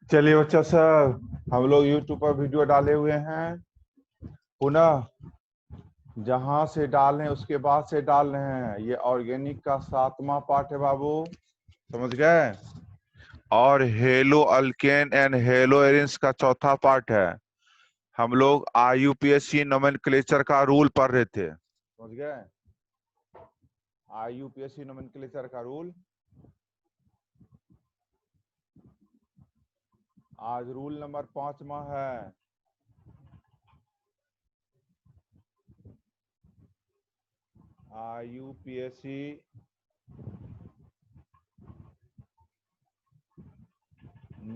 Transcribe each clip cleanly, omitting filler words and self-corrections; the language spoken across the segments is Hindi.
चलिए बच्चा सब, हम लोग YouTube पर वीडियो डाले हुए हैं। पुनः जहां से डाल रहे हैं उसके बाद से डाल रहे हैं। ये ऑर्गेनिक का 7वां पार्ट है बाबू, समझ गए। और hello alkane and hello arenes का 4था पार्ट है। हम लोग IUPAC नोमेनक्लेचर का रूल पढ़ रहे थे, समझ गए। IUPAC नोमेनक्लेचर का रूल। आज रूल नंबर 5वां है। IUPAC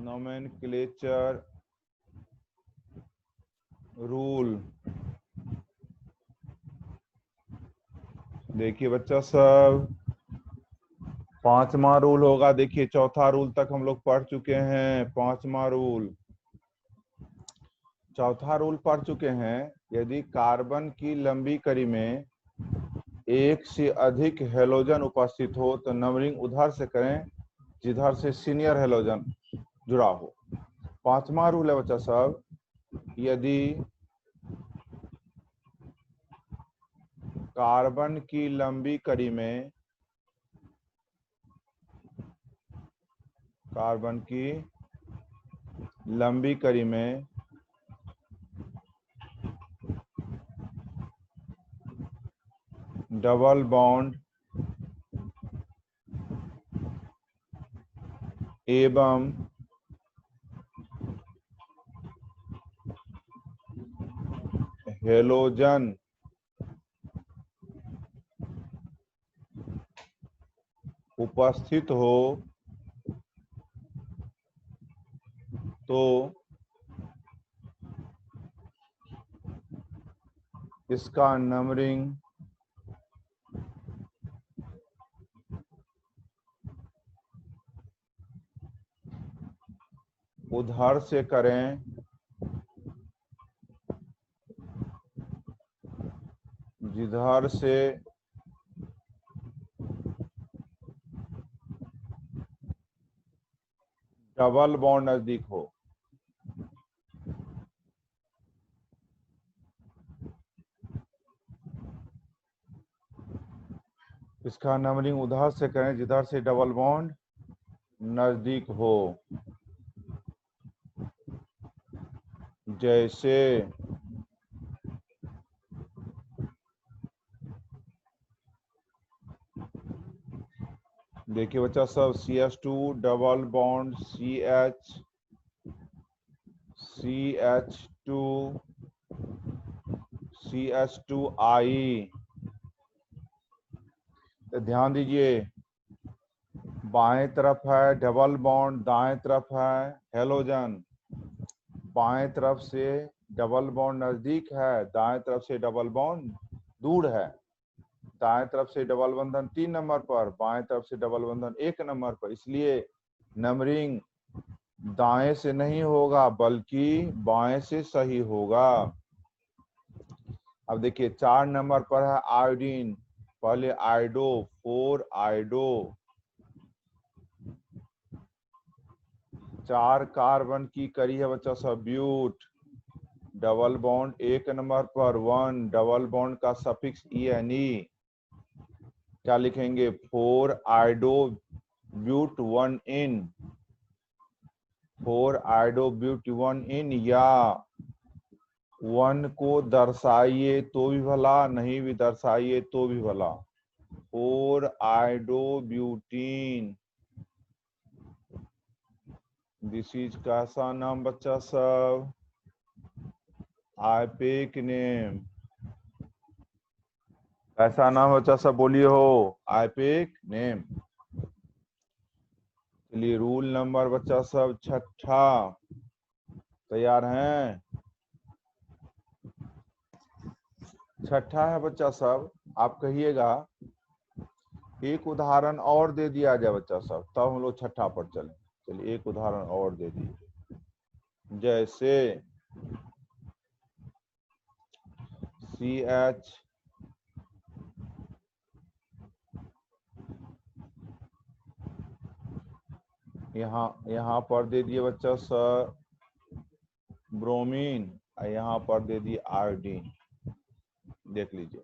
nomenclature rule. देखिए बच्चा सब, 5वां रूल होगा। देखिए 4था रूल तक हम लोग पढ़ चुके हैं। 5वां रूल, 4था रूल पढ़ चुके हैं। यदि कार्बन की लंबी कड़ी में एक से अधिक हेलोजन उपस्थित हो तो नंबरिंग उधर से करें जिधर से सीनियर हेलोजन जुड़ा हो। 5वां रूल है बच्चा सब, यदि कार्बन की लंबी कड़ी में डबल बॉन्ड एवं हेलोजन उपस्थित हो तो इसका नंबरिंग उधर से करें जिधर से डबल बॉन्ड नजदीक हो। इसका नंबरिंग उधर से करें जिधर से डबल बॉन्ड नजदीक हो। जैसे देखिए बच्चा सब, CH2 double bond CH2 CH2I। तो ध्यान दीजिए, बाएं तरफ है डबल बॉन्ड, दाएं तरफ है हेलोजन। बाएं तरफ से डबल बॉन्ड नजदीक है, दाएं तरफ से डबल बॉन्ड दूर है। दाएं तरफ से डबल बंधन 3 नंबर पर, बाएं तरफ से डबल बंधन 1 नंबर पर। इसलिए नंबरिंग दाएं से नहीं होगा बल्कि बाएं से सही होगा। अब देखिए 4 नंबर पर है आयोडीन। पहले आयोडो, 4 आयोडो, 4 कार्बन की कड़ी है बच्चा सब ब्यूट। डबल बॉन्ड 1 नंबर पर 1, डबल बॉन्ड का सफिक्स ENE। क्या लिखेंगे? 4 आयोडो ब्यूट 1 इन, 4 आयोडो ब्यूट 1 इन, या 1 को दर्शाइए तो भी भला, नहीं भी दर्शाइए तो भी भला। 4 आयोडो ब्यूटीन। दिस इज कैसा नाम बच्चा सब? IUPAC name. ऐसा नाम बच्चा सब बोलिए हो, आईपेक नेम। चलिए रूल नंबर बच्चा सब 6ठा, तैयार हैं? 6ठा है बच्चा सब, आप कहिएगा। एक उदाहरण और दे दिया जाए बच्चा सब, तब हम लोग 6ठा पर चलें। चलिए एक उदाहरण और दे दिए। जैसे CH यहाँ पर दे दिए बच्चा सर ब्रोमीन, यहाँ पर दे दिए आयोडीन। देख लीजिए,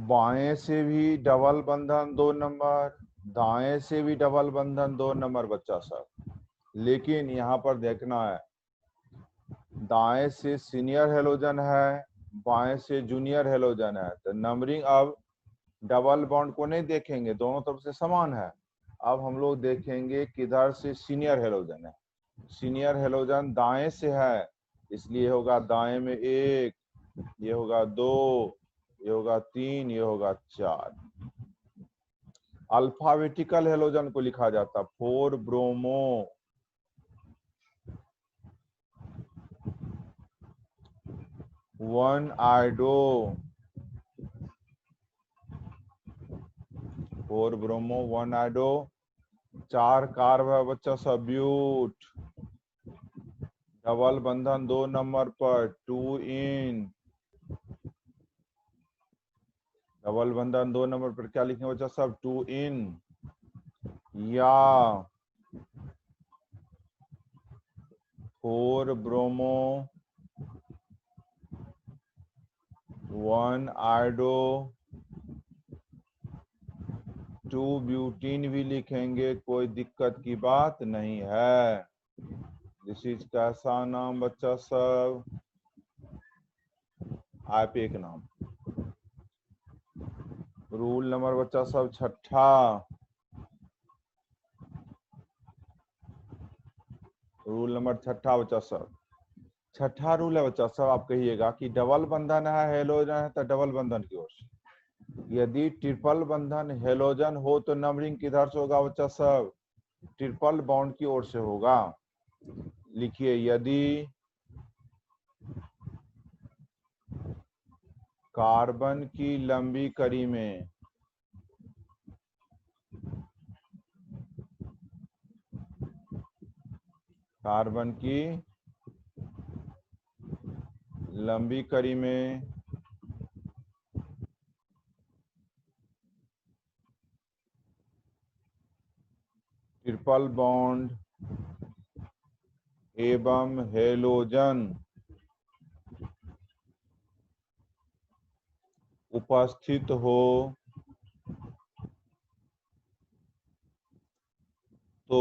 बाएं से भी डबल बंधन 2 नंबर, दाएं से भी डबल बंधन 2 नंबर बच्चा सब। लेकिन यहाँ पर देखना है, दाएं से सीनियर हेलोजन है, बाएं से जूनियर हेलोजन है, तो नंबरिंग अब डबल बॉन्ड को नहीं देखेंगे, दोनों तरफ से समान है। अब हम लोग देखेंगे किधर से सीनियर हेलोजन है। सीनियर हेलोजन दाएं से है, इसलिए होगा दाएं में 1, ये होगा 2, ये होगा 3, ये होगा 4। अल्फाबेटिकल हेलोजन को लिखा जाता 4 bromo, 1 iodo, 4 bromo 1 iodo, 4 carb है बच्चा सब ब्यूट, डबल बंधन 2 नंबर पर 2 इन, डबल बंधन 2 नंबर पर क्या लिखेंगे बच्चा सब 2 इन, या 4 ब्रोमो 1 आयोडो, 2 ब्यूटीन भी लिखेंगे, कोई दिक्कत की बात नहीं है। दिस इज कैसा नाम बच्चा सब, आईपीए नाम। रूल नंबर बच्चा सब 6ठा, रूल नंबर 6ठा बच्चा सब। 6ठा रूल है बच्चा सब, आप कहिएगा कि डबल बंधन है हेलोजन है तो डबल बंधन की ओर से, यदि ट्रिपल बंधन हेलोजन हो तो नंबरिंग किधर से होगा बच्चा सब, ट्रिपल बॉन्ड की ओर से होगा। लिखिए, यदि कार्बन की लंबी कड़ी में कार्बन की लंबी कड़ी में ट्रिपल बॉन्ड एवं हेलोजन उपस्थित हो तो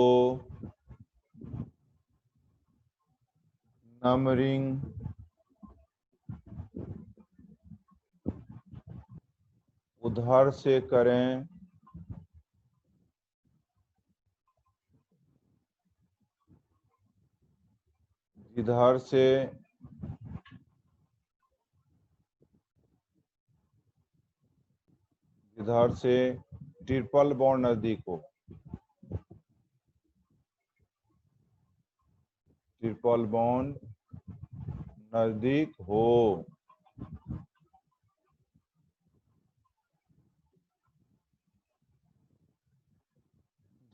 नंबरिंग उधर से करें जिधर से ट्रिपल बॉन्ड नजदीक हो, ट्रिपल बॉन्ड नजदीक हो।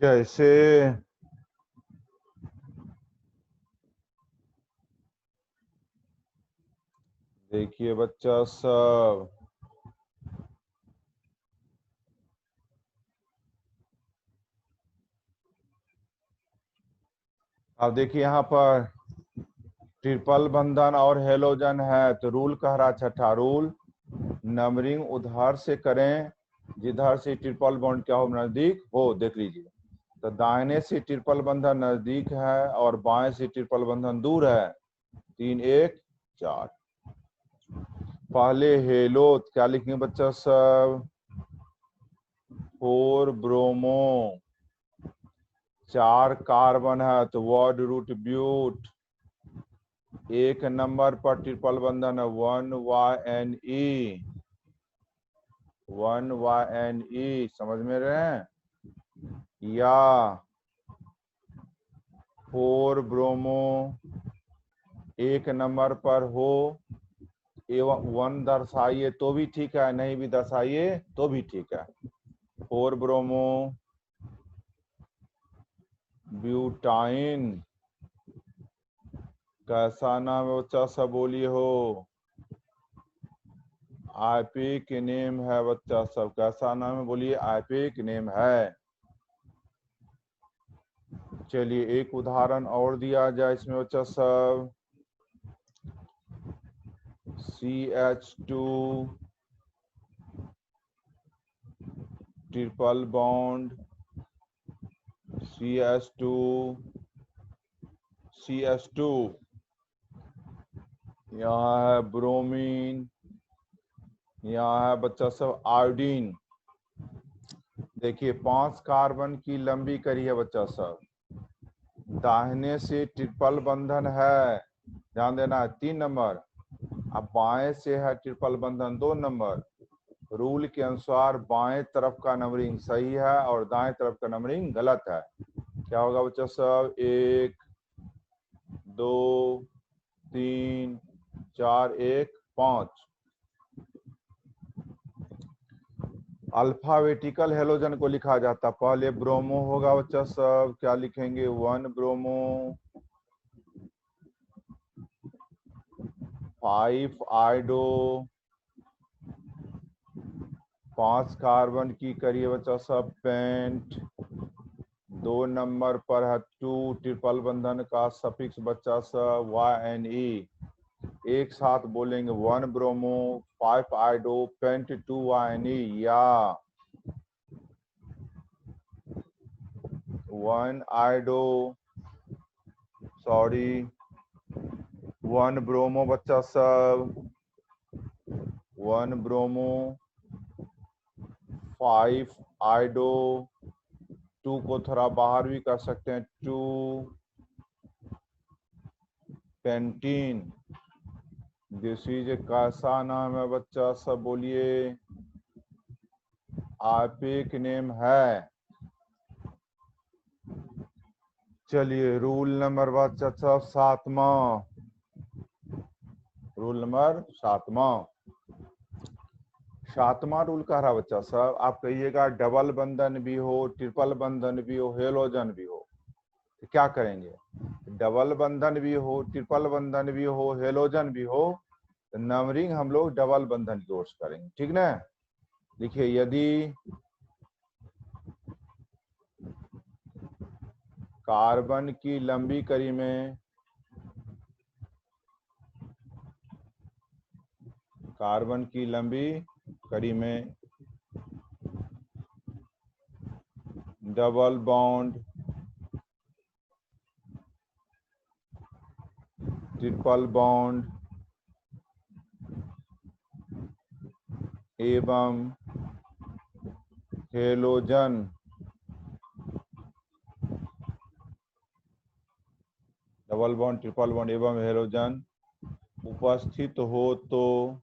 जैसे देखिए बच्चा सब, अब देखिए यहाँ पर ट्रिपल बंधन और हेलोजन है, तो रूल कह रहा 6ठा रूल, नंबरिंग उधर से करें जिधर से ट्रिपल बॉन्ड क्या हो, नजदीक हो। देख लीजिए, तो दाहिने से ट्रिपल बंधन नजदीक है और बाएं से ट्रिपल बंधन दूर है, 3 1 4। पहले हेलो क्या लिखेंगे बच्चा सब, 4 ब्रोमो, 4 कार्बन है तो वर्ड रूट ब्यूट, 1 नंबर पर ट्रिपल बंधन है 1YNE, 1YNE, समझ में रहे हैं, या 4 ब्रोमो 1 नंबर पर हो, एवं 1 दर्शाइए तो भी ठीक है, नहीं भी दर्शाइए तो भी ठीक है। 4 ब्रोमो ब्यूटाइन, कैसा नाम है बच्चा सब बोलिए हो, आईपीक नेम है बच्चा सब, कैसा नाम है बोलिए, आईपीक नेम है। चलिए एक उदाहरण और दिया जाए इसमें बच्चा सब। CH2 triple bond CH2 CH2, यहाँ है ब्रोमीन, यहाँ है बच्चा सब आयोडीन। देखिए 5 कार्बन की लंबी कड़ी है बच्चा सब, दाहिने से ट्रिपल बंधन है, ध्यान देना है 3 नंबर, अब बाएं से है ट्रिपल बंधन 2 नंबर। रूल के अनुसार बाएं तरफ का नंबरिंग सही है और दाएं तरफ का नंबरिंग गलत है। क्या होगा बच्चा सब? 1 2 3 4 1 5। अल्फाबेटिकल हेलोजन को लिखा जाता, पहले ब्रोमो होगा बच्चा सब, क्या लिखेंगे? 1 ब्रोमो, 5 आयोडो, 5 कार्बन की करिए बच्चा सब पेंट, 2 नंबर पर है 2 ट्रिपल बंधन का सफिक्स बच्चा सब YNE। एक साथ बोलेंगे 1 ब्रोमो, 5 आयोडो, पेंट 2 YNE, या 1 आयोडो, सॉरी 1 ब्रोमो बच्चा सब, 1 ब्रोमो, 5 आयोडो, 2 को थोड़ा बाहर भी कर सकते हैं, 2 पेंटीन। दिस इज कैसा नाम है बच्चा सब? बोलिए, आपेक नेम है। चलिए रूल नंबर बच्चा सब 7वां, रूल नंबर 7वां रूल कह रहा बच्चा सब, आप कहिएगा डबल बंधन भी हो, ट्रिपल बंधन भी हो, हेलोजन भी हो, तो क्या करेंगे? डबल बंधन भी हो, ट्रिपल बंधन भी हो, हेलोजन भी हो, तो नंबरिंग हम लोग डबल बंधन की ओर से करेंगे, ठीक ना? देखिए यदि कार्बन की लंबी कड़ी में डबल बॉन्ड, ट्रिपल बॉन्ड एवं halogen double bond, triple bond एवं हेलोजन उपस्थित हो तो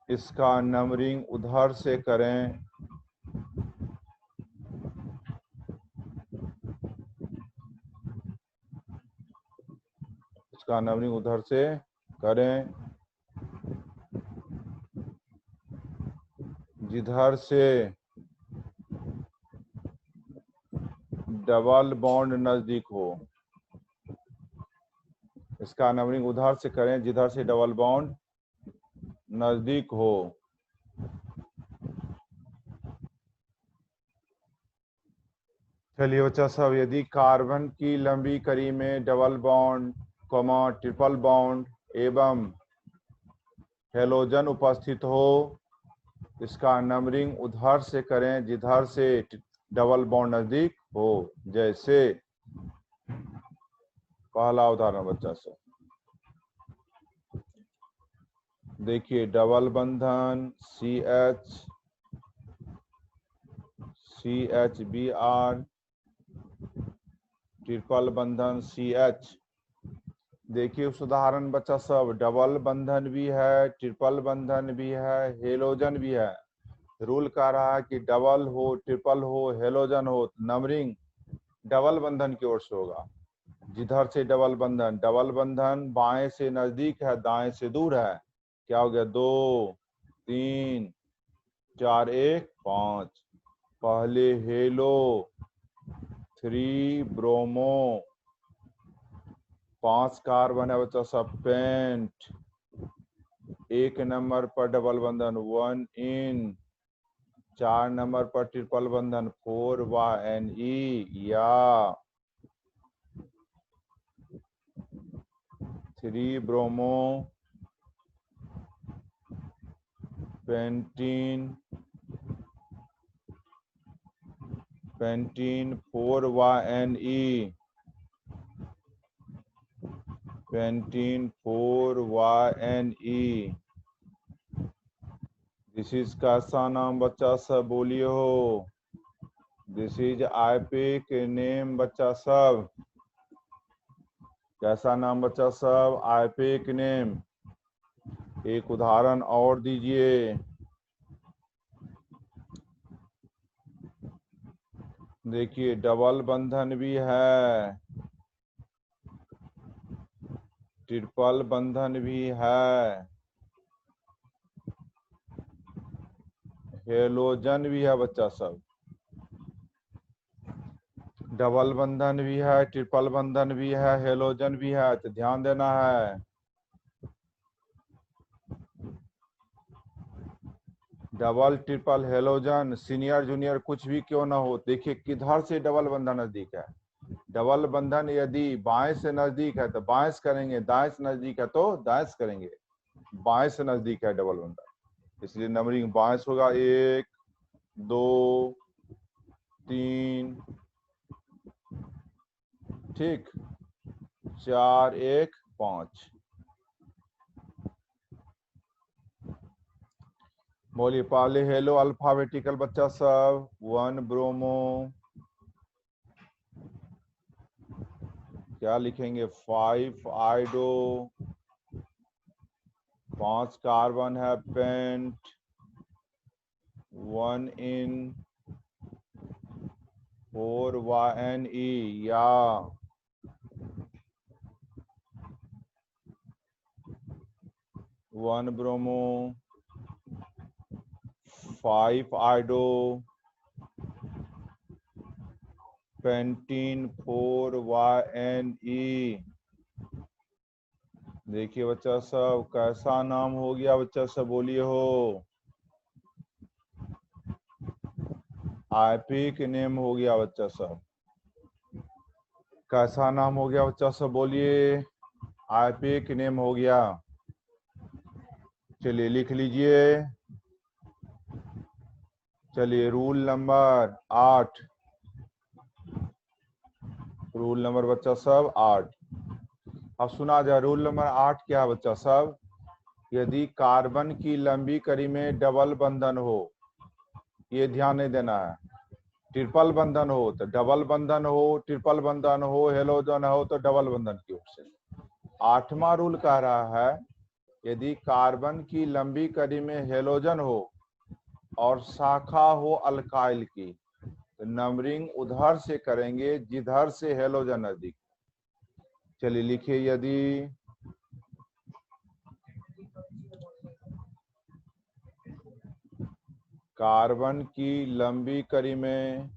इसका नंबरिंग उधर से करें, इसका नंबरिंग उधर से करें जिधर से डबल बॉन्ड नजदीक हो। इसका नंबरिंग उधर से करें जिधर से डबल बॉन्ड नजदीक हो। चलिए बच्चा सब, यदि कार्बन की लंबी कड़ी में डबल बॉन्ड, ट्रिपल बॉन्ड एवं हेलोजन उपस्थित हो, इसका नंबरिंग उधर से करें जिधर से डबल बॉन्ड नजदीक हो। जैसे पहला उदाहरण बच्चा सब देखिए, डबल बंधन CHBr, ट्रिपल बंधन CH। देखिए उस उदाहरण बच्चा सब, डबल बंधन भी है, ट्रिपल बंधन भी है, हेलोजन भी है। रूल कह रहा है कि डबल हो, ट्रिपल हो, हेलोजन हो, नंबरिंग डबल बंधन की ओर से होगा। जिधर से डबल बंधन बाएं से नजदीक है, दाएं से दूर है। क्या हो गया? 2 3 4 1 5। पहले हेलो, 3 ब्रोमो, 5 कार्बन है बच्चा सब पेंट, एक नंबर पर डबल बंधन 1 इन, 4 नंबर पर ट्रिपल बंधन 4 YNE या, 3 bromo pentyne 4 YNE, pentyne 4 YNE। This is कैसा नाम बच्चा सब बोलिए हो? दिस इज आईपिक नेम बच्चा सब। कैसा नाम बच्चा सब? आईपिक नेम। एक उदाहरण और दीजिए। देखिए डबल बंधन भी है, ट्रिपल बंधन भी है, हेलोजन भी है बच्चा सब। डबल बंधन भी है, ट्रिपल बंधन भी है, हेलोजन भी है, तो ध्यान देना है। Double triple halogen senior junior कुछ भी क्यों ना हो, देखिए किधर से डबल बंधन नजदीक है। डबल बंधन यदि बाएं से नजदीक है तो बाएं से करेंगे, दाएं से नजदीक है तो दाएं से करेंगे। बाएं से नजदीक है डबल बंधन, इसलिए नंबरिंग बाएं से होगा। 1 2 3, ठीक, 4 1 5। बोलिए पहले हेलो अल्फाबेटिकल बच्चा सब। 1 ब्रोमो, क्या लिखेंगे? 5 आइडो, 5 कार्बन है पेंट, 1 इन, 4 YNE या, 1 ब्रोमो, 5 आइडो, पेंटीन 4 YNE। देखिए बच्चा सब कैसा नाम हो गया बच्चा सब बोलिए हो? आईपिक नेम हो गया बच्चा सब। कैसा नाम हो गया बच्चा सब बोलिए? आईपिक नेम हो गया। चलिए लिख लीजिए। चलिए रूल नंबर 8, रूल नंबर बच्चा सब 8। अब सुना जाए रूल नंबर 8 क्या है बच्चा सब? यदि कार्बन की लंबी कड़ी में डबल बंधन हो, ये ध्यान नहीं देना है। ट्रिपल बंधन हो तो डबल बंधन हो, ट्रिपल बंधन हो, हेलोजन हो तो डबल बंधन की ओर से। 8वां रूल कह रहा है यदि कार्बन की लंबी कड़ी में हेलोजन हो और शाखा हो अल्काइल की, तो नंबरिंग उधर से करेंगे जिधर से हेलोजन नजदीक। चलिए लिखिए, यदि कार्बन की लंबी कड़ी में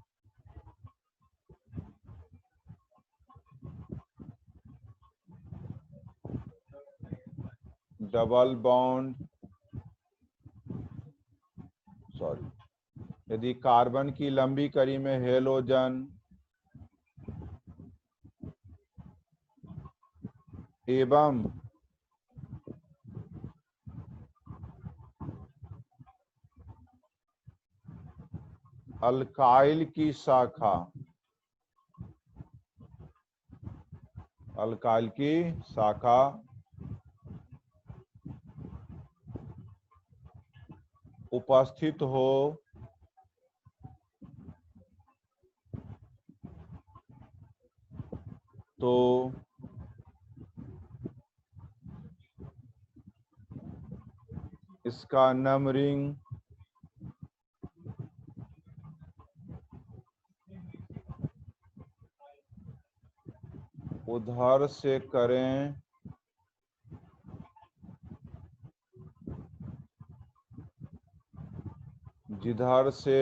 डबल बॉन्ड, यदि कार्बन की लंबी कड़ी में हेलोजन एवं अल्काइल की शाखा, अल्काइल की शाखा उपस्थित हो तो इसका नंबरिंग उधर से करें जिधर से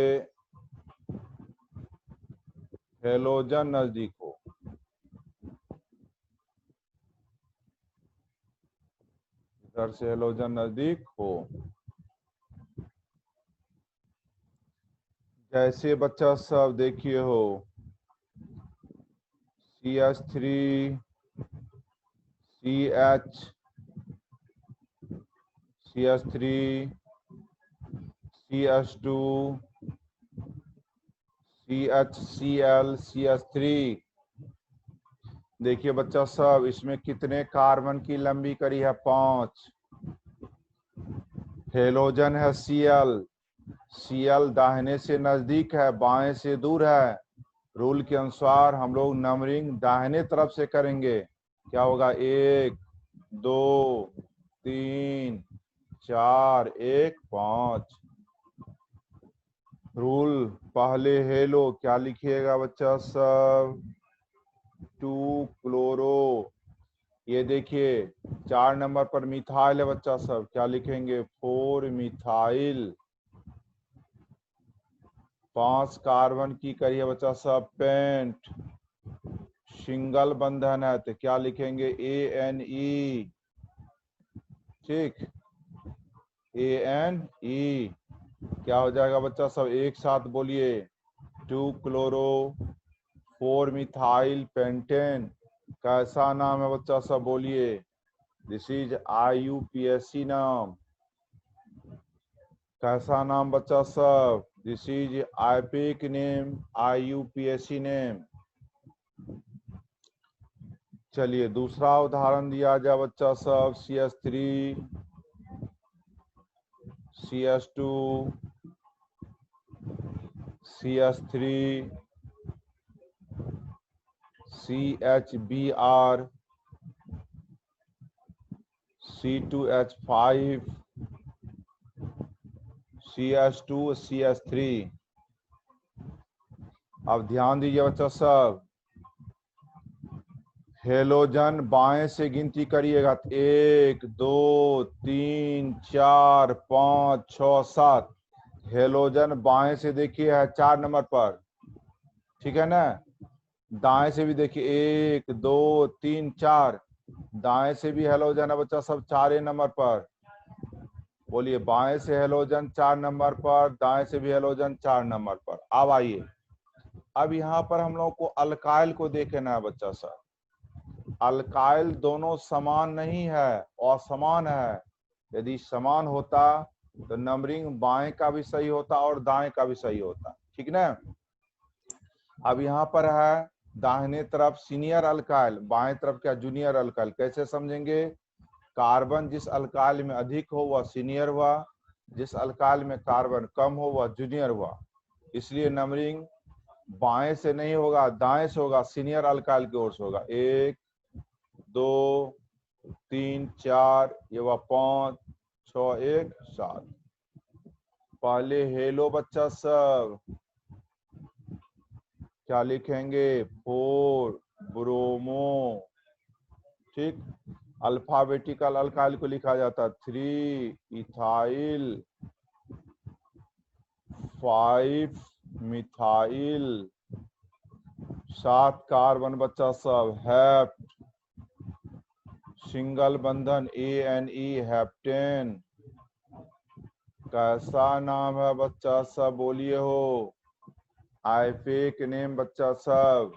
हेलोजन नजदीक हो। घर से हेलोजन नजदीक हो। जैसे बच्चा सब देखिए हो CH3 CH CH3 CH2 CHCl CH3। देखिए बच्चा सब इसमें कितने कार्बन की लंबी कड़ी है 5। हेलोजन है Cl। Cl दाहिने से नजदीक है बाएं से दूर है। रूल के अनुसार हम लोग नंबरिंग दाहिने तरफ से करेंगे। क्या होगा 1 2 3 4 1 5। रूल पहले हेलो क्या लिखिएगा बच्चा सब 2 क्लोरो। ये देखिए 4 नंबर पर मिथाइल है बच्चा सब क्या लिखेंगे 4 मिथाइल। 5 कार्बन की कड़ी है बच्चा सब पेंट। सिंगल बंधन है तो क्या लिखेंगे ANE। ठीक ANE क्या हो जाएगा बच्चा सब एक साथ बोलिए 2 क्लोरो 4 मिथाइल पेंटेन। कैसा नाम है बच्चा सब बोलिए दिस इज IUPAC नाम। कैसा नाम बच्चा सब this is IPAC name IUPAC name. चलिए दूसरा उदाहरण दिया जाए बच्चा सब CH3 CH2 CH3 CHBr C2H5 CH2 CH3। अब ध्यान दीजिए बच्चा सब हेलोजन बाएं से गिनती करिएगा 1 2 3 4 5 6 7। हेलोजन बाएं से देखिए है 4 नंबर पर। ठीक है ना। दाएं से भी देखिए 1 2 3 4। दाएं से भी हेलोजन है बच्चा सब 4 नंबर पर। बोलिए बाएं से हेलोजन 4 नंबर पर दाएं से भी हेलोजन 4 नंबर पर। अब आइए अब यहाँ पर हम लोग को अल्काइल को देखना है बच्चा सब। अल्काइल दोनों समान नहीं है असमान है। यदि समान होता तो नंबरिंग बाएं का भी सही होता और दाएं का भी सही होता। ठीक ना। अब यहाँ पर है दाहिने तरफ सीनियर अल्काइल बाएं तरफ क्या जूनियर अल्काइल। कैसे समझेंगे कार्बन जिस अल्काइल में अधिक हो वह सीनियर हुआ जिस अल्काइल में कार्बन कम हो वह जूनियर हुआ। इसलिए नंबरिंग बाएं से नहीं होगा दाएं से होगा सीनियर अल्काइल की ओर से होगा 1 2 3 4 ये हुआ 5 6 1 7। पहले हेलो बच्चा सब क्या लिखेंगे 4 ब्रोमो। ठीक अल्फाबेटिकल अल्काइल को लिखा जाता 3 इथाइल 5 मिथाइल 7 कार्बन बच्चा सब हेप्ट सिंगल बंधन ANE हेप्टेन। कैसा नाम है बच्चा सब बोलिए हो IPAC नेम बच्चा सब।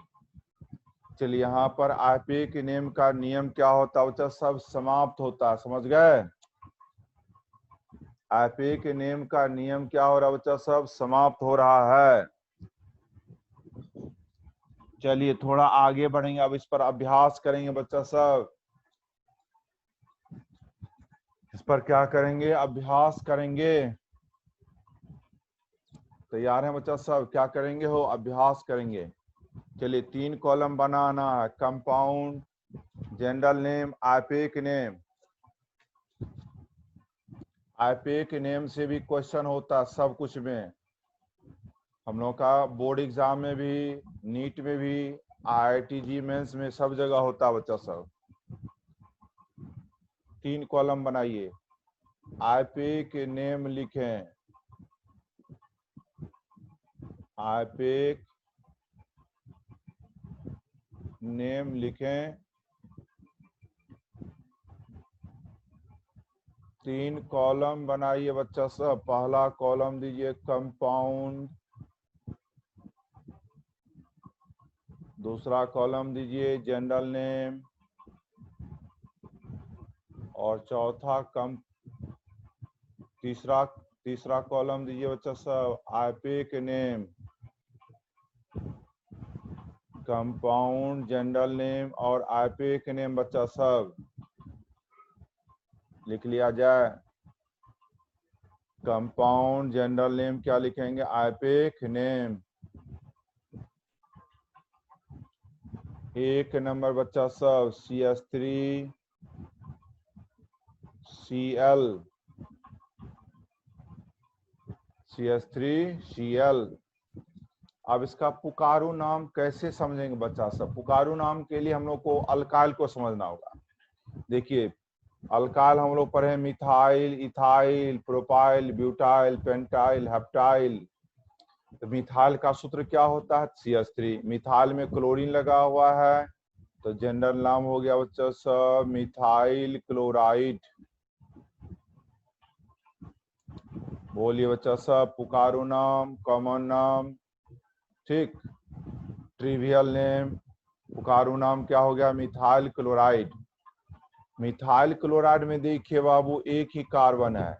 चलिए यहाँ पर IPAC नेम का नियम क्या होता है बच्चा सब समाप्त होता है समझ गए। IPAC नेम का नियम क्या हो रहा है बच्चा सब समाप्त हो रहा है। चलिए थोड़ा आगे बढ़ेंगे अब इस पर अभ्यास करेंगे बच्चा सब। इस पर क्या करेंगे अभ्यास करेंगे। तैयार है बच्चा सब क्या करेंगे हो अभ्यास करेंगे। चलिए 3 कॉलम बनाना है compound general name IPAC name. IPAC name से भी क्वेश्चन होता सब कुछ में। हम लोग का बोर्ड एग्जाम में भी नीट में भी IIT मेंस में सब जगह होता बच्चा सब। 3 कॉलम बनाइए IPAC नेम लिखें IPAC नेम लिखें 3 कॉलम बनाइए बच्चा सब। पहला कॉलम दीजिए कंपाउंड, दूसरा कॉलम दीजिए जनरल नेम, और चौथा तीसरा कॉलम दीजिए बच्चा सब आईपीक नेम, कंपाउंड, जनरल नेम और आईपीक नेम बच्चा सब लिख लिया जाए। कंपाउंड, जनरल नेम क्या लिखेंगे? आईपीक नेम। 1 नंबर बच्चा सब CH3 Cl, CH3 Cl। अब इसका पुकारू नाम कैसे समझेंगे बच्चा सब? पुकारू नाम के लिए हम लोग को अल्काइल को समझना होगा। देखिए अल्काइल हम लोग पढ़े methyl, ethyl, propyl, butyl, pentyl, heptyl. तो मिथाइल का सूत्र क्या होता है? CH3। मिथाइल में क्लोरीन लगा हुआ है तो जनरल नाम हो गया बच्चा सब मिथाइल क्लोराइड। बोलिए बच्चा सब पुकारू नाम, कॉमन नाम, ठीक। ट्रिवियल नेम, पुकारू नाम क्या हो गया? Methyl chloride. मिथाइल क्लोराइड में देखिए बाबू एक ही कार्बन है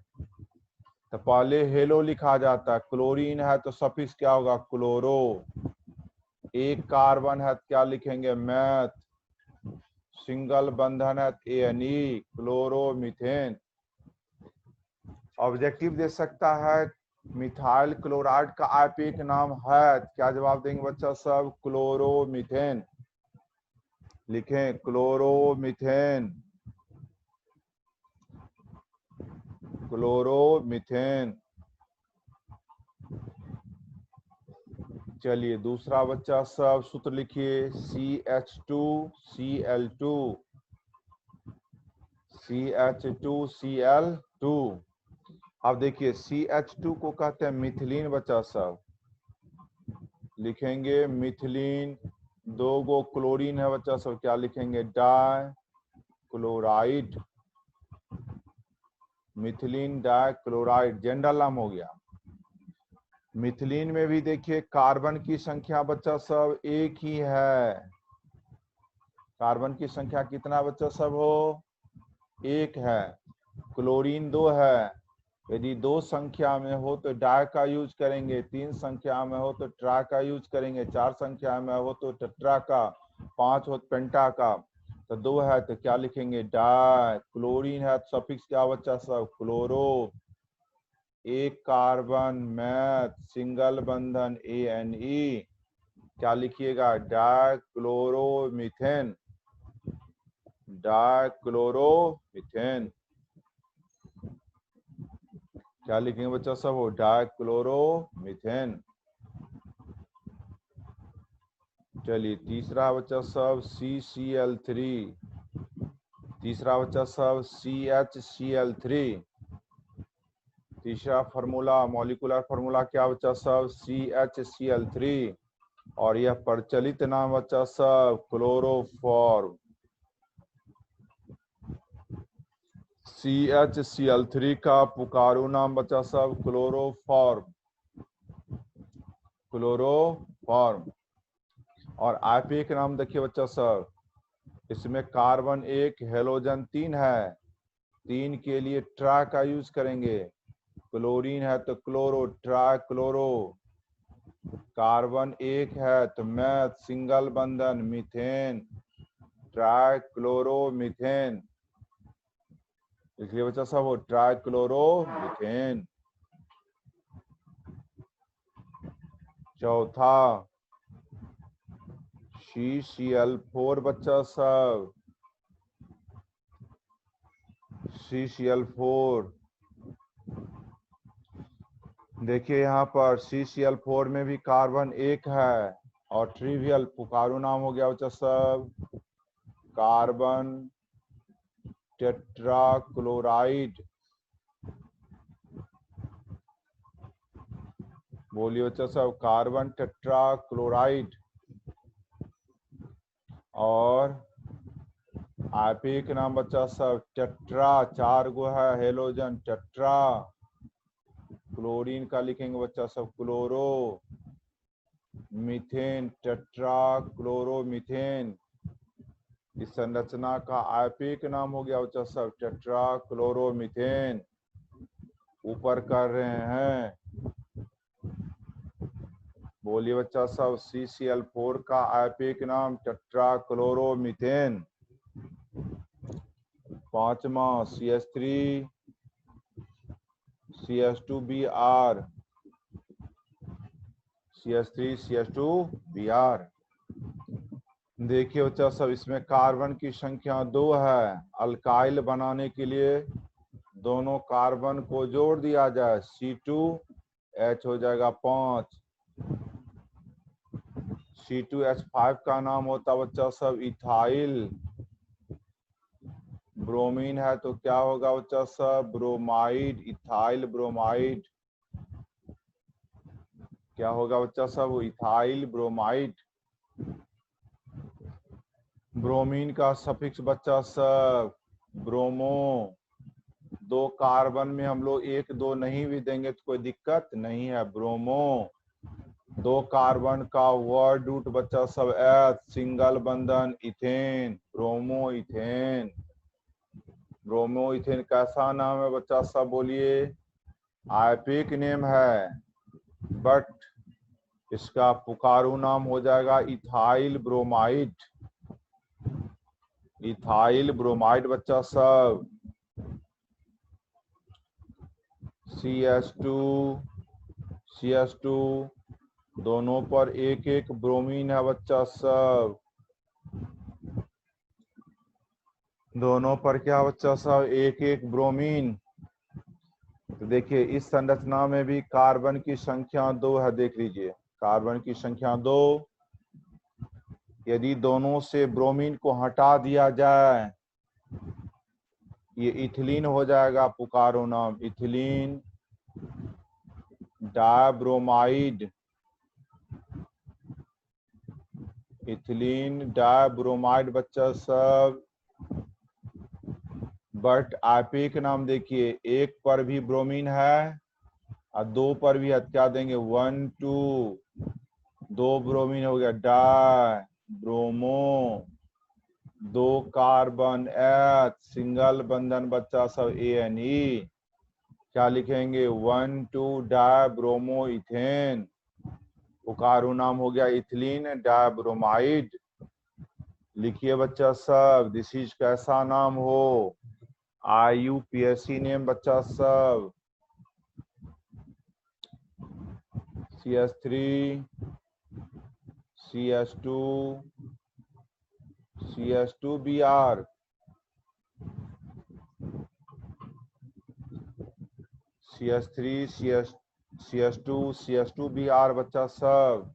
तो पहले हेलो लिखा जाता है। क्लोरीन है तो सफिक्स क्या होगा? क्लोरो। एक कार्बन है तो क्या लिखेंगे? मैथ। सिंगल बंधन है ANE, क्लोरोमीथेन। ऑब्जेक्टिव दे सकता है मिथाइल क्लोराइड का आईपीक नाम है, क्या जवाब देंगे बच्चा सब? क्लोरोमीथेन। लिखें क्लोरोमीथेन, क्लोरोमीथेन। चलिए दूसरा बच्चा सब सूत्र लिखिए CH2Cl2, CH2Cl2। अब देखिए CH2 को कहते हैं मिथिलीन बच्चा सब, लिखेंगे मिथिलीन। 2 गो क्लोरीन है बच्चा सब, क्या लिखेंगे? Dichloride, methylene dichloride. General नाम हो गया। मिथिलीन में भी देखिए कार्बन की संख्या बच्चा सब एक ही है। कार्बन की संख्या कितना बच्चा सब हो? 1 है। क्लोरीन 2 है। यदि 2 संख्या में हो तो डाई का यूज करेंगे, 3 संख्या में हो तो ट्राई का यूज करेंगे, 4 संख्या में हो तो टेट्रा का, 5 हो तो पेंटा का। तो 2 है तो क्या लिखेंगे? डाई। क्लोरीन है तो सफिक्स क्या बच्चा सब? क्लोरो। एक कार्बन मैथ, सिंगल बंधन ANE, क्या लिखिएगा? Dichloromethane, dichloromethane. क्या लिखेंगे बच्चा सब? वो डाइक्लोरोमीथेन। चलिए तीसरा बच्चा सब CCl3, तीसरा बच्चा सब CHCl3। तीसरा फार्मूला, मॉलिक्यूलर फार्मूला क्या बच्चा सब? CHCl3। और यह प्रचलित नाम बच्चा सब क्लोरोफॉर्म। CHCl3 का पुकारू नाम बच्चा सब क्लोरोफॉर्म, क्लोरोफॉर्म। और आईपीक नाम देखिए बच्चा सब, इसमें कार्बन 1, हेलोजन 3 है। 3 के लिए ट्रा का यूज करेंगे। क्लोरीन है तो क्लोरो, ट्राई क्लोरो। कार्बन 1 है तो मैथ, सिंगल बंधन मीथेन, ट्राई क्लोरोमीथेन। इसलिए बच्चा सब वो ट्राई क्लोरोमीथेन। चौथा CCl4 बच्चा सब, CCl4। देखिए यहाँ पर CCl4 में भी कार्बन 1 है और ट्रिवियल पुकारू नाम हो गया बच्चा सब कार्बन टेट्राक्लोराइड। बोलिए बच्चा सब कार्बन टेट्राक्लोराइड। और आयपी नाम बच्चा सब टेट्रा, 4 गो है हेलोजन टेट्रा। क्लोरीन का लिखेंगे बच्चा सब क्लोरो। Methane tetra chloromethane. इस संरचना का आयपी नाम हो गया बच्चा सब टेट्रा क्लोरोमीथेन। ऊपर कर रहे हैं, बोलिए बच्चा सब। CCl4 का आयपी नाम टेट्रा क्लोरोमीथेन। 5वां CH3 CH2Br, CH3 CH2Br। देखिए बच्चा सब, इसमें कार्बन की संख्या 2 है। अल्काइल बनाने के लिए दोनों कार्बन को जोड़ दिया जाए, C2H हो जाएगा 5। C2H5 का नाम होता बच्चा सब इथाइल। ब्रोमीन है तो क्या होगा बच्चा सब ब्रोमाइड, इथाइल ब्रोमाइड। क्या होगा बच्चा सब इथाइल ब्रोमाइड। ब्रोमीन का सफिक्स बच्चा सब ब्रोमो। 2 कार्बन में हम लोग 1 2 नहीं भी देंगे तो कोई दिक्कत नहीं है, ब्रोमो। 2 कार्बन का वर्ड रूट बच्चा सब एच, सिंगल बंधन ethane, bromo ethane. Bromo ethane कैसा नाम है बच्चा सब बोलिए? आयपिक नेम है, बट इसका पुकारू नाम हो जाएगा इथाइल ब्रोमाइड। इथाइल ब्रोमाइड बच्चा सब। CH2 CH2 दोनों पर 1 1 ब्रोमीन है बच्चा सब। दोनों पर क्या बच्चा सब 1 1 ब्रोमीन। तो देखिए इस संरचना में भी कार्बन की संख्या 2 है, देख लीजिए कार्बन की संख्या 2। यदि दोनों से ब्रोमीन को हटा दिया जाए, ये इथिलीन हो जाएगा, पुकारो नाम इथिलीन डायब्रोमाइड। इथिलीन डायब्रोमाइड बच्चा सब। बट आयपी के नाम देखिए, 1 पर भी ब्रोमीन है और 2 पर भी है, क्या देंगे 1 2, 2 ब्रोमीन हो गया die bromo. 2 carbon H, single बंधन बच्चा सब ANE। क्या लिखेंगे 1 2 डाई ब्रोमो इथेन। पुकारू नाम हो गया इथिलीन डायब्रोमाइड। लिखिए बच्चा सब, दिस इज कैसा नाम हो? IUPAC नेम बच्चा सब। CH3 CH2 CH2Br, CH3 CH2 CH2Br बच्चा सब।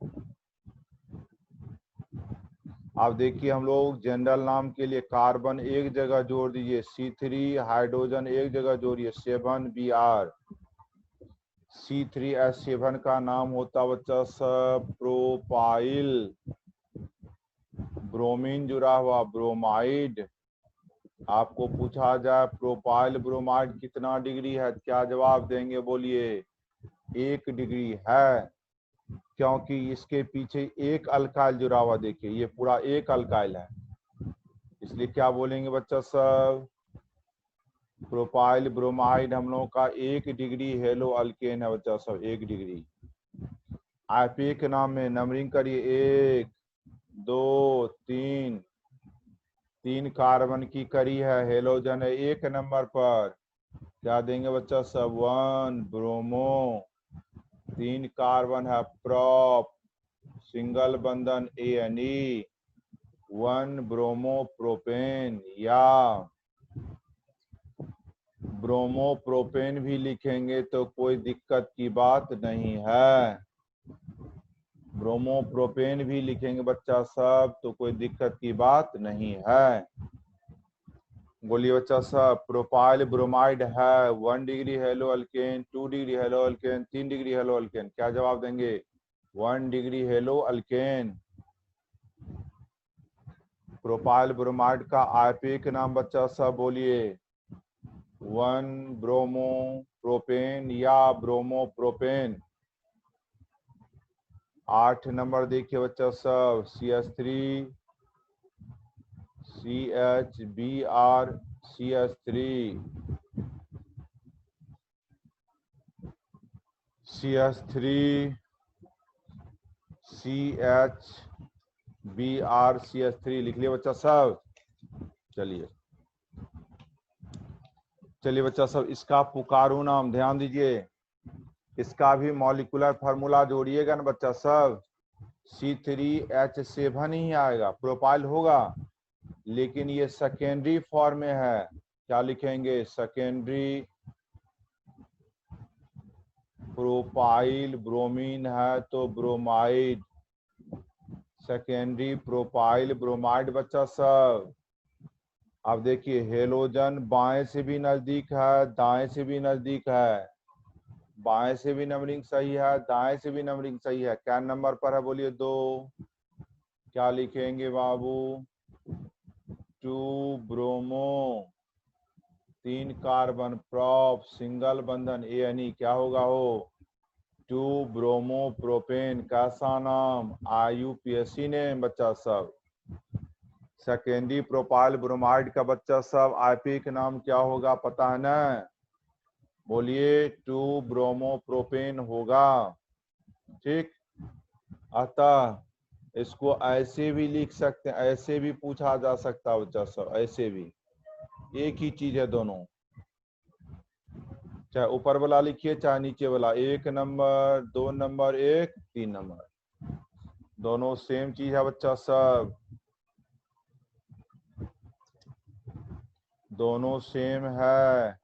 अब देखिए हम लोग जनरल नाम के लिए कार्बन एक जगह जोड़ दीजिए, C3 हाइड्रोजन एक जगह जोड़िए 7Br। C3H7 का नाम होता बच्चा सब प्रोपाइल। ब्रोमीन जुड़ा हुआ ब्रोमाइड। आपको पूछा जाए प्रोपाइल ब्रोमाइड कितना डिग्री है, क्या जवाब देंगे बोलिए? 1 डिग्री है, क्योंकि इसके पीछे एक अल्काइल जुड़ा हुआ, देखिए ये पूरा एक अल्काइल है, इसलिए क्या बोलेंगे बच्चा सब? प्रोपाइल ब्रोमाइड हम लोगों का 1 डिग्री हेलो अल्केन है बच्चा सब, 1 डिग्री। आईपी के नाम में नंबरिंग करिए 1 2 3। 3 कार्बन की कड़ी है, हेलोजन है 1 नंबर पर, क्या देंगे बच्चा सब 1 ब्रोमो। 3 कार्बन है प्रॉप, सिंगल बंधन ANE 1 ब्रोमो प्रोपेन, या ब्रोमो प्रोपेन भी लिखेंगे तो कोई दिक्कत की बात नहीं है। ब्रोमो प्रोपेन भी लिखेंगे बच्चा सब तो कोई दिक्कत की बात नहीं है। बोलिए बच्चा सब, प्रोपाइल ब्रोमाइड है 1 degree hello alkane, 2 degree hello alkane, 3 degree hello alkane, क्या जवाब देंगे? 1 degree hello alkane. Propyl bromide का आईपीए नाम बच्चा सब बोलिए। 1 ब्रोमो प्रोपेन या ब्रोमो प्रोपेन। 8 नंबर देखिए बच्चा सब CH3 CHBr CH3 CH3 CHBr CH3 लिख लिया बच्चा सब। चलिए बच्चा सब, इसका पुकारू नाम ध्यान दीजिए, इसका भी मॉलिक्यूलर फार्मूला जोड़िएगा ना बच्चा सब। C3H7 ही आएगा, प्रोपाइल होगा लेकिन ये सेकेंडरी फॉर्म में है। क्या लिखेंगे? सेकेंडरी प्रोपाइल ब्रोमीन है तो ब्रोमाइड, सेकेंडरी प्रोपाइल ब्रोमाइड बच्चा सब। अब देखिए हेलोजन बाएं से भी नजदीक है, दाएं से भी नजदीक है। बाएं से भी नंबरिंग सही है, दाएं से भी नंबरिंग सही है। क्या नंबर पर है बोलिए? 2। क्या लिखेंगे बाबू? 2 ब्रोमो, 3 कार्बन प्रॉप सिंगल बंधन ANE, क्या होगा हो? 2 ब्रोमो प्रोपेन। कैसा नाम? IUPAC नेम बच्चा सब। सेकेंडरी प्रोपाइल ब्रोमाइड का बच्चा सब आईपी का नाम क्या होगा पता है ना? बोलिए 2 ब्रोमो प्रोपेन होगा। ठीक, अतः इसको ऐसे भी लिख सकते हैं, ऐसे भी पूछा जा सकता है बच्चा सब, ऐसे भी, एक ही चीज है दोनों। चाहे ऊपर वाला लिखिए चाहे नीचे वाला, 1 नंबर 2 नंबर 1 3 नंबर, दोनों सेम चीज है बच्चा सब, दोनों सेम है।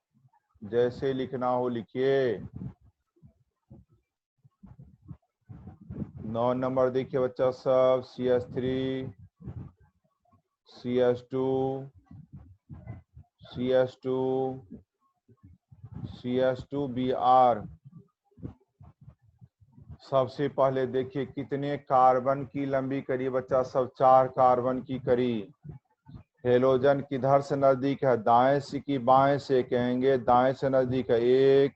जैसे लिखना हो लिखिए। 9 नंबर देखिए बच्चा सब CH3 CH2 CH2 CH2Br। सबसे पहले देखिए कितने कार्बन की लंबी करी बच्चा सब? 4 कार्बन की करी। हेलोजन किधर से नजदीक है? दाएं से कि बाएं से? कहेंगे दाएं से नजदीक है। 1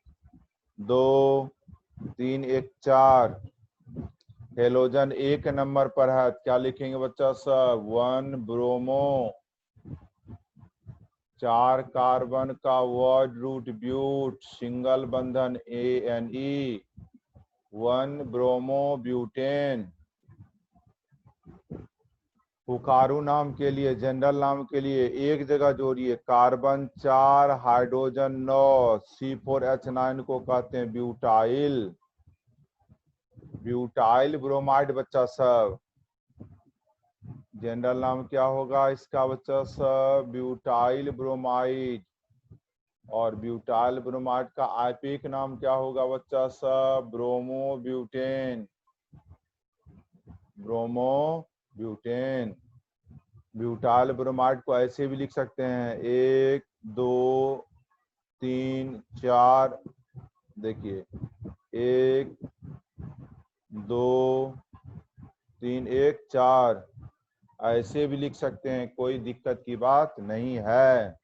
2 3 1 4। हेलोजन 1 नंबर पर है, क्या लिखेंगे बच्चा सब? 1 ब्रोमो, 4 कार्बन का वर्ड रूट ब्यूट सिंगल बंधन ANE, 1 ब्रोमो ब्यूटेन। पुकारू नाम के लिए, जनरल नाम के लिए एक जगह जोड़िए, कार्बन 4 हाइड्रोजन 9, C4H9 को कहते हैं ब्यूटाइल, ब्यूटाइल ब्रोमाइड बच्चा सब। जनरल नाम क्या होगा इसका बच्चा सब? Butyl bromide. और ब्यूटाइल ब्रोमाइड का आईपीक नाम क्या होगा बच्चा सब? Bromo butane, bromo butane. Butyl bromide को ऐसे भी लिख सकते हैं 1 2 3 4। देखिए 1 2 3 1 4, ऐसे भी लिख सकते हैं, कोई दिक्कत की बात नहीं है।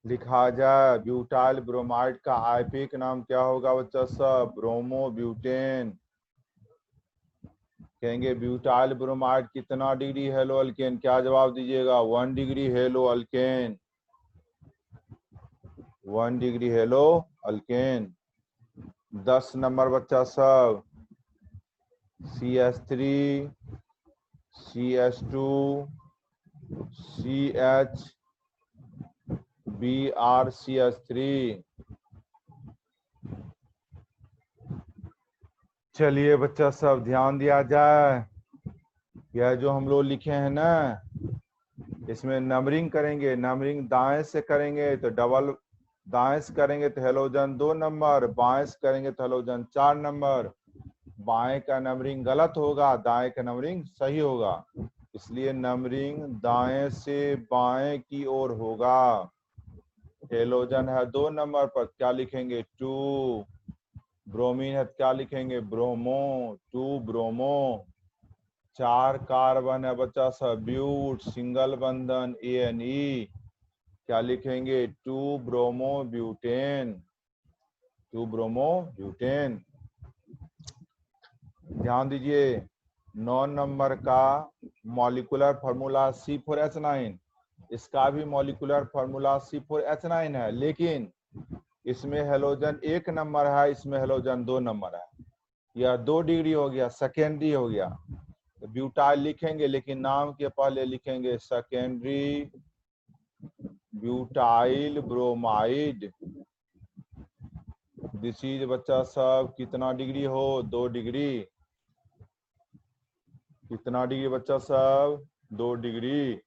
लिखा जाए ब्यूटाइल ब्रोमाइड का आईपीक नाम क्या होगा बच्चा सब? Bromo butane. कहेंगे ब्यूटाइल ब्रोमाइड कितना डिग्री हेलो अल्केन? क्या जवाब दीजिएगा? 1 degree hello alkane, 1 degree hello alkane. 10 number बच्चा सब CH3 CH2 CHBr CH3। चलिए बच्चा सब ध्यान दिया जाए, यह जो हम लोग लिखे हैं ना, इसमें नंबरिंग करेंगे। नंबरिंग दाएं से करेंगे तो डबल, दाएं से करेंगे तो हेलोजन 2 नंबर, बाएं से करेंगे तो हेलोजन 4 नंबर। बाएं का नंबरिंग गलत होगा, दाएं का नंबरिंग सही होगा, इसलिए नंबरिंग दाएं से बाएं की ओर होगा। हेलोजन है 2 नंबर पर, क्या लिखेंगे? 2। ब्रोमीन है क्या लिखेंगे? Bromo, 2 bromo. 4 कार्बन है बच्चा सब, ब्यूट सिंगल बंधन ANE, क्या लिखेंगे 2 ब्रोमो ब्यूटेन, 2 ब्रोमो ब्यूटेन। ध्यान दीजिए 9 नंबर का मॉलिक्यूलर फार्मूला C4H9, इसका भी मॉलिक्यूलर फार्मूला C4H9 है, लेकिन इसमें हेलोजन 1 नंबर है, इसमें हेलोजन 2 नंबर है। यह 2 डिग्री हो गया, सेकेंडरी हो गया। तो ब्यूटाइल लिखेंगे, लेकिन नाम के पहले लिखेंगे secondary butyl bromide. This is बच्चा सब कितना डिग्री हो, 2 डिग्री। कितना डिग्री बच्चा सब, 2 डिग्री।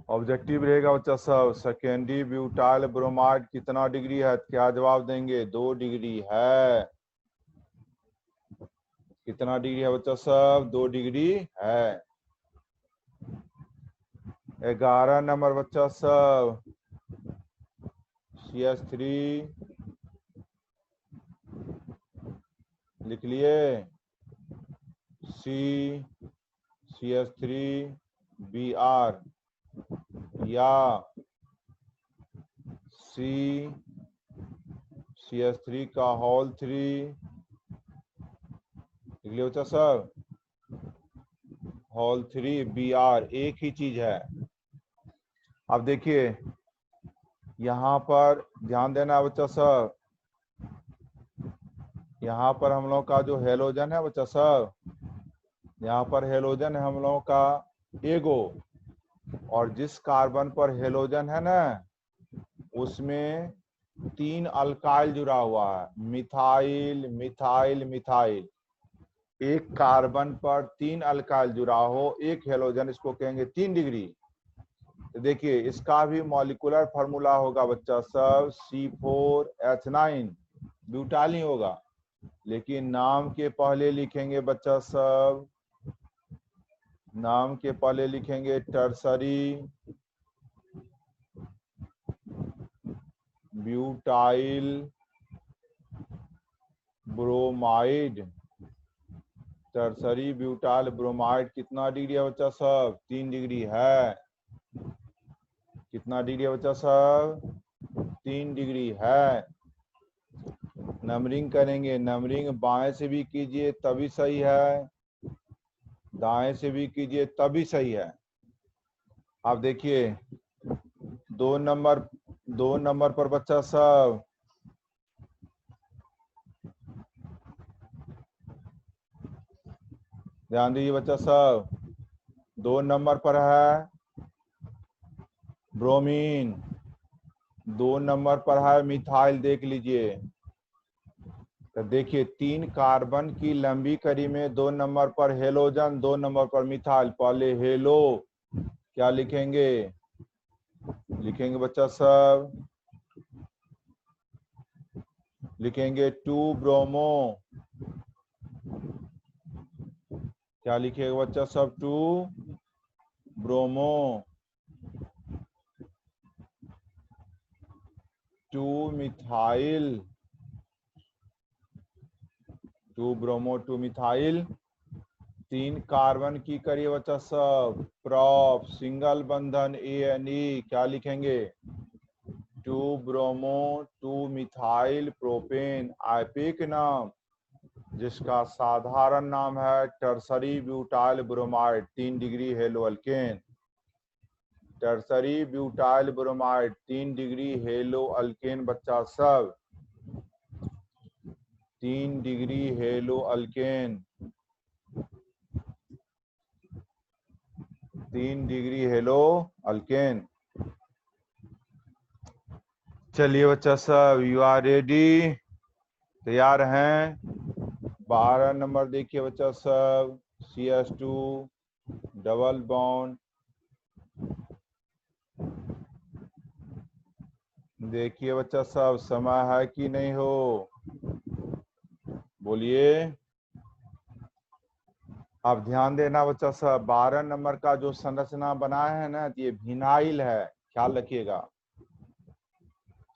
ऑब्जेक्टिव रहेगा बच्चा सब, सेकेंडरी ब्यूटाइल ब्रोमाइड कितना डिग्री है, क्या जवाब देंगे 2 डिग्री है। कितना डिग्री है बच्चा सब, 2 डिग्री है। 11 नंबर बच्चा सब CH3 लिख लिए, CH3Br या CH3 का होल 3 लिख लिया बच्चा सब, होल 3 Br, एक ही चीज है। अब देखिए यहाँ पर ध्यान देना बच्चा सब, यहाँ पर हम लोग का जो हेलोजन है बच्चा सब, यहाँ पर हेलोजन है हम लोगों का एगो, और जिस कार्बन पर हेलोजन है ना उसमें 3 अल्काइल जुड़ा हुआ है, मिथाइल मिथाइल मिथाइल। एक कार्बन पर 3 अल्काइल जुड़ा हो, एक हेलोजन, इसको कहेंगे 3 डिग्री। तो देखिए इसका भी मॉलिक्यूलर फार्मूला होगा बच्चा सब C4H9, ब्यूटाइल ही होगा, लेकिन नाम के पहले लिखेंगे बच्चा सब, नाम के पहले लिखेंगे tertiary butyl bromide. Tertiary butyl bromide कितना डिग्री है बच्चा सब, 3 डिग्री है। कितना डिग्री है बच्चा सब, 3 डिग्री है। नंबरिंग करेंगे, नंबरिंग बाएं से भी कीजिए तभी सही है, दाएं से भी कीजिए तभी सही है। अब देखिए 2 नंबर पर बच्चा सब ध्यान दीजिए बच्चा सब, 2 नंबर पर है ब्रोमीन, 2 नंबर पर है मिथाइल, देख लीजिए। तो देखिए 3 कार्बन की लंबी कड़ी में 2 नंबर पर हेलोजन, 2 नंबर पर मिथाइल। पहले हेलो क्या लिखेंगे, लिखेंगे बच्चा सब, लिखेंगे 2 ब्रोमो, क्या लिखेगा बच्चा सब, 2 bromo, 2 methyl, 2 bromo 2 methyl. 3 carbon की करिए बच्चा सब, प्रॉप सिंगल बंधन ANE, क्या लिखेंगे 2 ब्रोमो 2 मिथाइल प्रोपेन। आईपिक नाम, जिसका साधारण नाम है tertiary butyl bromide, 3 degree hello alkane. Tertiary butyl bromide 3 degree hello alkane बच्चा सब, 3 degree hello alkane, 3 degree hello alkane. चलिए बच्चा सब, यू आर रेडी, तैयार हैं। 12 नंबर देखिए बच्चा सब, CH2 डबल बॉन्ड, देखिए बच्चा सब समय है कि नहीं हो, बोलिए। अब ध्यान देना बच्चा सब, 12 नंबर का जो संरचना बनाया है ना, ये विनाइल है, ख्याल रखिएगा।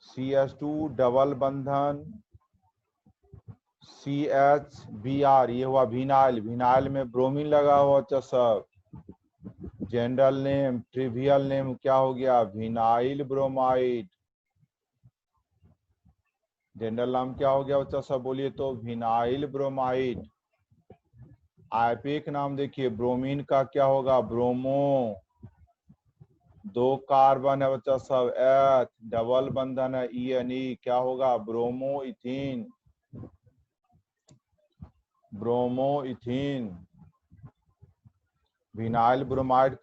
CH2 डबल बंधन CH ये हुआ विनाइल, विनाइल में ब्रोमीन लगा हुआ बच्चा सब। जनरल नेम ट्रिवियल नेम क्या हो गया, विनाइल ब्रोमाइड। जनरल नाम क्या हो गया बच्चा सब, बोलिए तो विनाइल ब्रोमाइड। आईपीक नाम देखिए, ब्रोमीन का क्या होगा, ब्रोमो। 2 कार्बन है बच्चा सब, एच, डबल बंधन है ENE, क्या होगा, bromo ethene, bromo ethene. Vinyl bromide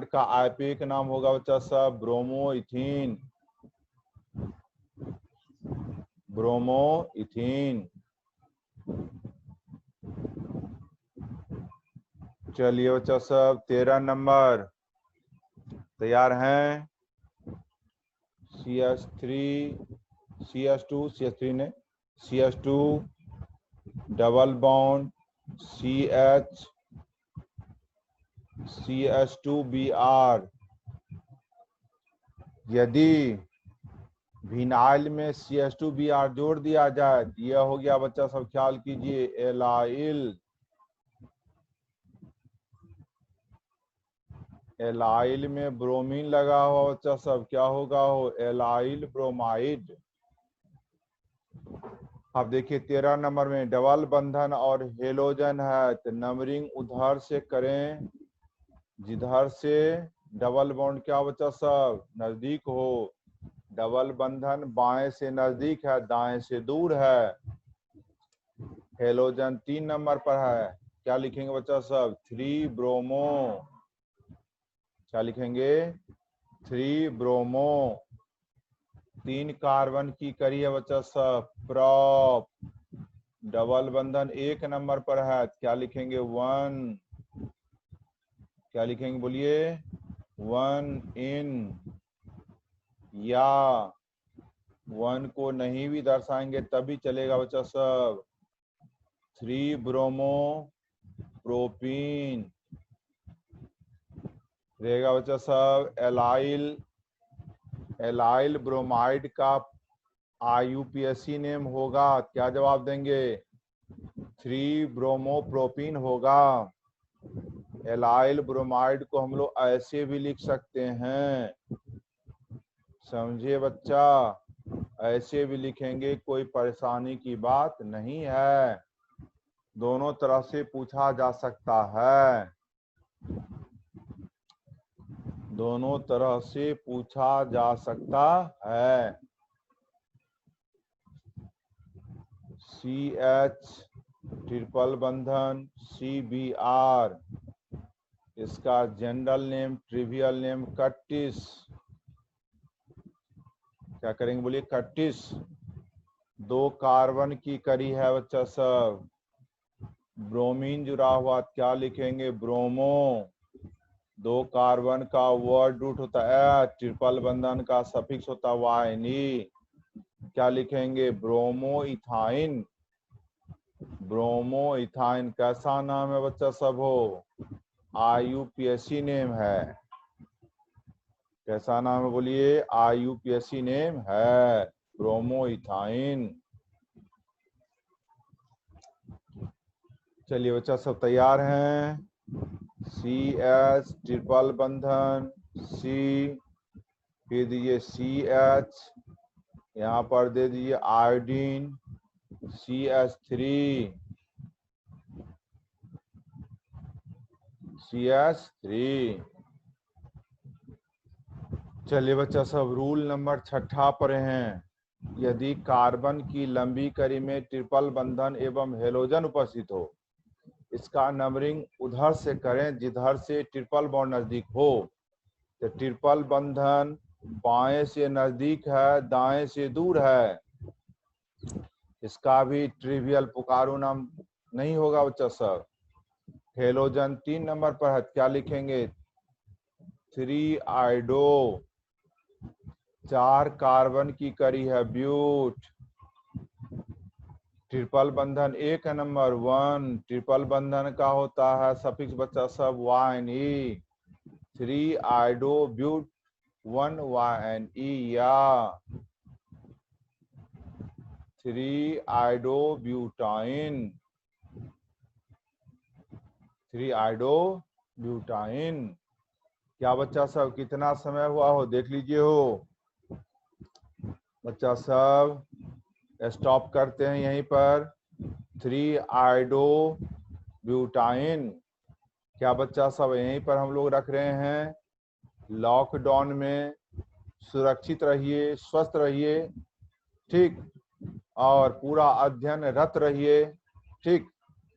का आईपीक नाम होगा बच्चा सब, ब्रोमो इथीन, ब्रोमो इथीन। चलिए बच्चा सब 13 नंबर तैयार हैं। CH3 ने CH2 डबल बॉन्ड CH2Br। यदि विनाइल में CH2Br जोड़ दिया जाए तो यह हो गया बच्चा सब, ख्याल कीजिए, एलाइल। एलाइल में ब्रोमीन लगा हुआ बच्चा सब, क्या होगा, हो एलाइल ब्रोमाइड। अब देखिए 13 नंबर में डबल बंधन और हेलोजन है, तो नंबरिंग उधर से करें जिधर से डबल बॉन्ड क्या बच्चा सब नजदीक हो। डबल बंधन बाएं से नजदीक है, दाएं से दूर है। हेलोजन 3 नंबर पर है, क्या लिखेंगे बच्चा सब, 3 ब्रोमो। क्या लिखेंगे, 3 ब्रोमो। 3 कार्बन की कड़ी है बच्चा सब, प्रॉप। डबल बंधन 1 नंबर पर है, क्या लिखेंगे, 1। क्या लिखेंगे, बोलिए, 1 इन। या 1 को नहीं भी दर्शाएंगे तभी चलेगा बच्चा सब, 3 ब्रोमो प्रोपीन रहेगा बच्चा सब। एलाइल ब्रोमाइड का IUPAC नेम होगा, क्या जवाब देंगे, 3 ब्रोमोप्रोपीन होगा। एलाइल ब्रोमाइड को हम लोग ऐसे भी लिख सकते हैं, समझिए बच्चा, ऐसे भी लिखेंगे, कोई परेशानी की बात नहीं है, दोनों तरह से पूछा जा सकता है, दोनों तरह से पूछा जा सकता है। CH ट्रिपल बंधन CBr, इसका जनरल नेम ट्रिवियल नेम कट्टिस। क्या करेंगे, बोलिए, कट्टिस। 2 कार्बन की कड़ी है बच्चा सब, ब्रोमीन जुड़ा हुआ, क्या लिखेंगे, ब्रोमो। 2 कार्बन का वर्ड रूट होता है, ट्रिपल बंधन का सफिक्स होता है YNE, क्या लिखेंगे, ब्रोमो इथाइन, ब्रोमो इथाइन। कैसा नाम है बच्चा सब, हो IUPAC नेम है, कैसा नाम है, बोलिए, IUPAC नेम है, ब्रोमो इथाइन। चलिए बच्चा सब तैयार हैं। CH ट्रिपल बंधन C, फिर दीजिए CH, यहाँ पर दे दीजिए आयोडीन CH3, CH3। चलिए बच्चा सब रूल नंबर 6 पर हैं। यदि कार्बन की लंबी कड़ी में ट्रिपल बंधन एवं हेलोजन उपस्थित हो, इसका नंबरिंग उधर से करें जिधर से ट्रिपल बॉन्ड नजदीक हो। तो ट्रिपल बंधन बाएं से नजदीक है, दाएं से दूर है, इसका भी ट्रिवियल पुकारू नाम नहीं होगा बच्चा सब। हेलोजन 3 नंबर पर है, क्या लिखेंगे, 3 आइडो। 4 कार्बन की कड़ी है, ब्यूट। ट्रिपल बंधन 1 नंबर 1, ट्रिपल बंधन का होता है सफिक्स बच्चा सब YNE, 3 आइडो ब्यूट 1 YNE। या 3-आइडोब्यूटाइन, 3-आइडोब्यूटाइन। क्या बच्चा सब कितना समय हुआ हो देख लीजिए हो। बच्चा सब स्टॉप करते हैं यहीं पर। 3-आइडोब्यूटाइन। क्या बच्चा सब यहीं पर हम लोग रख रहे हैं। लॉकडाउन में सुरक्षित रहिए, स्वस्थ रहिए, ठीक, और पूरा अध्ययन रत रहिए, ठीक।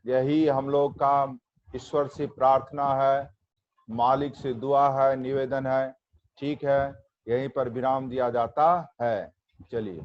यही हम लोग का ईश्वर से प्रार्थना है, मालिक से दुआ है, निवेदन है, ठीक है। यहीं पर विराम दिया जाता है। चलिए।